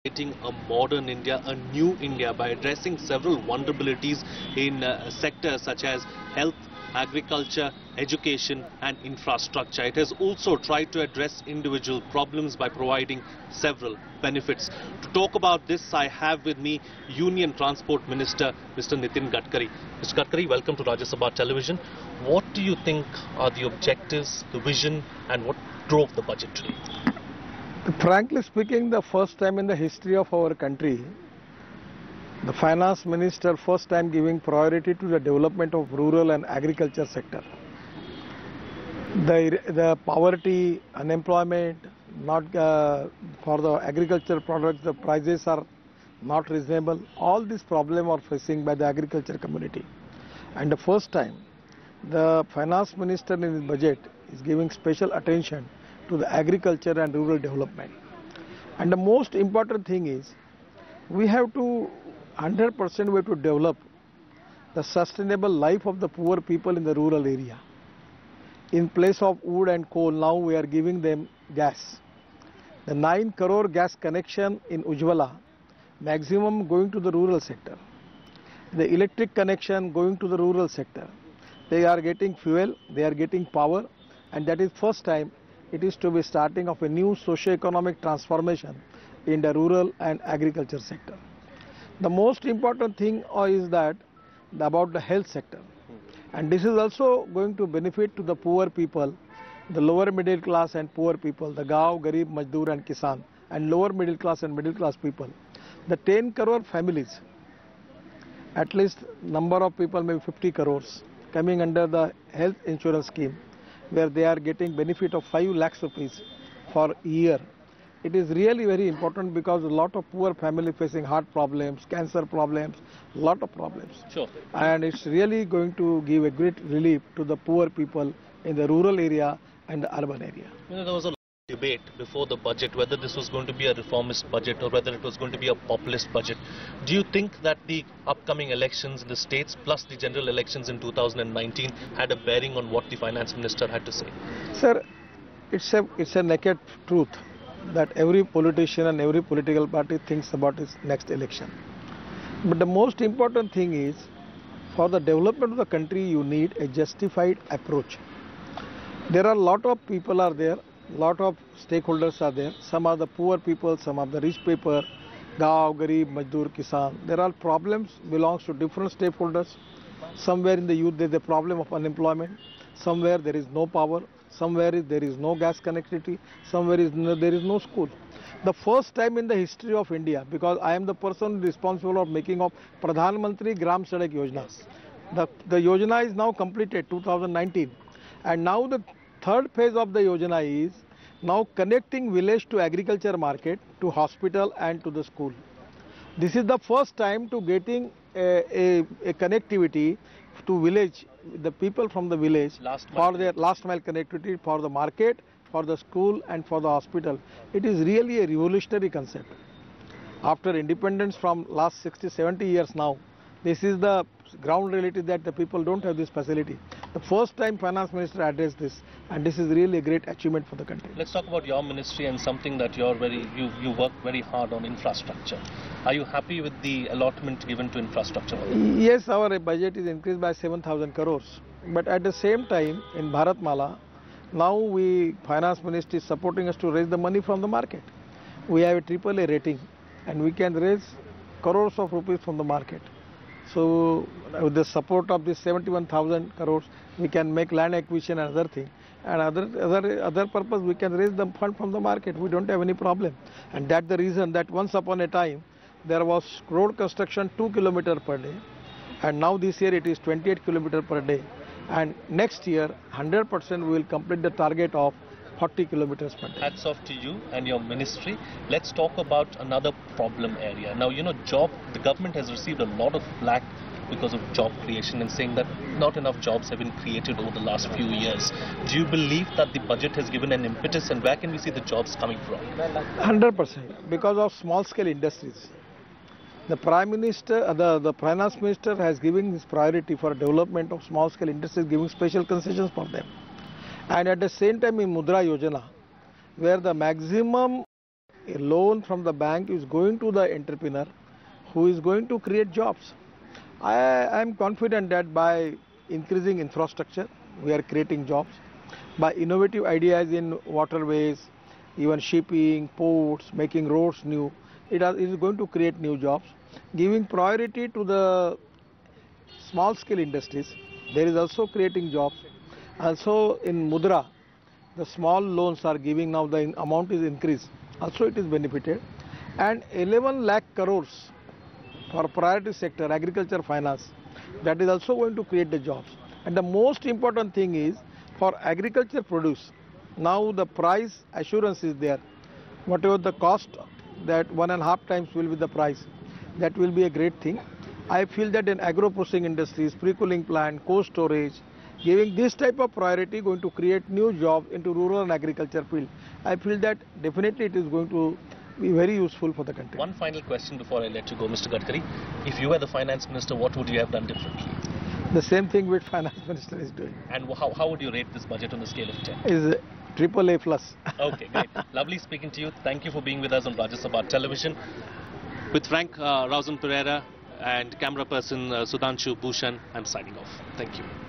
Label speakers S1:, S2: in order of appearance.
S1: creating a modern India, a new India by addressing several vulnerabilities in sectors such as health, agriculture, education and infrastructure. It has also tried to address individual problems by providing several benefits. To talk about this, I have with me Union Transport Minister Mr. Nitin Gadkari. Mr. Gadkari, welcome to Rajya Sabha Television. What do you think are the objectives, the vision and what drove the budget today?
S2: Frankly speaking, the first time in the history of our country, the finance minister first time giving priority to the development of rural and agriculture sector. The poverty, unemployment, not for the agriculture products, the prices are not reasonable. All these problems are facing by the agriculture community. And the first time, the finance minister in his budget is giving special attention to the agriculture and rural development. And the most important thing is, we have to 100% way to develop the sustainable life of the poor people in the rural area. In place of wood and coal, now we are giving them gas. The 9 crore gas connection in Ujjwala, maximum going to the rural sector. The electric connection going to the rural sector. They are getting fuel, they are getting power, and that is first time it is to be starting of a new socio-economic transformation in the rural and agriculture sector. The most important thing is that about the health sector, and this is also going to benefit to the poor people, the lower middle class and poor people, the Gaon, Garib, Majdoor and Kisan, and lower middle class and middle class people. The 10 crore families, at least number of people maybe 50 crores coming under the health insurance scheme, where they are getting benefit of 5 lakhs rupees for a year. It is really very important because a lot of poor family facing heart problems, cancer problems, lot of problems.
S1: Sure.
S2: And it's really going to give a great relief to the poor people in the rural area and the urban area.
S1: There was a debate before the budget whether this was going to be a reformist budget or whether it was going to be a populist budget. Do you think that the upcoming elections in the states plus the general elections in 2019 had a bearing on what the finance minister had to say?
S2: Sir, it's a naked truth that every politician and every political party thinks about its next election. But the most important thing is, for the development of the country, you need a justified approach. There are a lot of people are there, lot of stakeholders are there. Some are the poor people, some are the rich people, Gaon, Garib, Majdoor, Kisan. There are problems belongs to different stakeholders. Somewhere in the youth there is a problem of unemployment. Somewhere there is no power. Somewhere there is no gas connectivity. Somewhere there is no school. The first time in the history of India, because I am the person responsible of making of Pradhan Mantri Gram Sadak Yojana. The Yojana is now completed 2019, and now the third phase of the Yojana is now connecting village to agriculture market, to hospital and to the school. This is the first time to getting a connectivity to village, the people from the village for their last mile connectivity for the market, for the school and for the hospital. It is really a revolutionary concept. After independence from last 60-70 years now, this is the ground reality that the people don't have this facility. The first time finance minister addressed this, and this is really a great achievement for the country.
S1: Let's talk about your ministry and something that you work very hard on, infrastructure. Are you happy with the allotment given to infrastructure?
S2: Yes, our budget is increased by 7,000 crores. But at the same time, in Bharatmala, now finance ministry is supporting us to raise the money from the market. We have a AAA rating, and we can raise crores of rupees from the market. So with the support of this 71,000 crores, we can make land acquisition and other thing. And other purpose, we can raise the fund from the market. We don't have any problem. And that's the reason that once upon a time, there was road construction 2 kilometers per day. And now this year it is 28 kilometers per day. And next year, 100% we will complete the target of 40 kilometers per day.
S1: Hats off to you and your ministry. Let's talk about another problem area. Now, the government has received a lot of flack because of job creation and saying that not enough jobs have been created over the last few years. Do you believe that the budget has given an impetus, and where can we see the jobs coming from?
S2: 100%, because of small scale industries. The Prime Minister, the Finance Minister has given his priority for development of small scale industries, giving special concessions for them. And at the same time in Mudra Yojana, where the maximum a loan from the bank is going to the entrepreneur who is going to create jobs. I am confident that by increasing infrastructure, we are creating jobs. By innovative ideas in waterways, even shipping, ports, making roads new, it is going to create new jobs. Giving priority to the small scale industries, there is also creating jobs. Also in Mudra, the small loans are giving now, the amount is increased. Also it is benefited. And 11 lakh crores for priority sector, agriculture finance, that is also going to create the jobs. And the most important thing is for agriculture produce, now the price assurance is there. Whatever the cost, that 1.5 times will be the price. That will be a great thing. I feel that in agro-processing industries, pre-cooling plant, cold storage, giving this type of priority going to create new jobs into rural and agriculture field. I feel that definitely it is going to be very useful for the country.
S1: One final question before I let you go, Mr. Gadkari. If you were the finance minister, what would you have done differently?
S2: The same thing which finance minister is doing.
S1: And how would you rate this budget on the scale of 10?
S2: Is AAA plus.
S1: Okay, great. Lovely speaking to you. Thank you for being with us on Rajya Sabha Television. With Frank Rausen Pereira and camera person Sudhanshu Bhushan, I'm signing off. Thank you.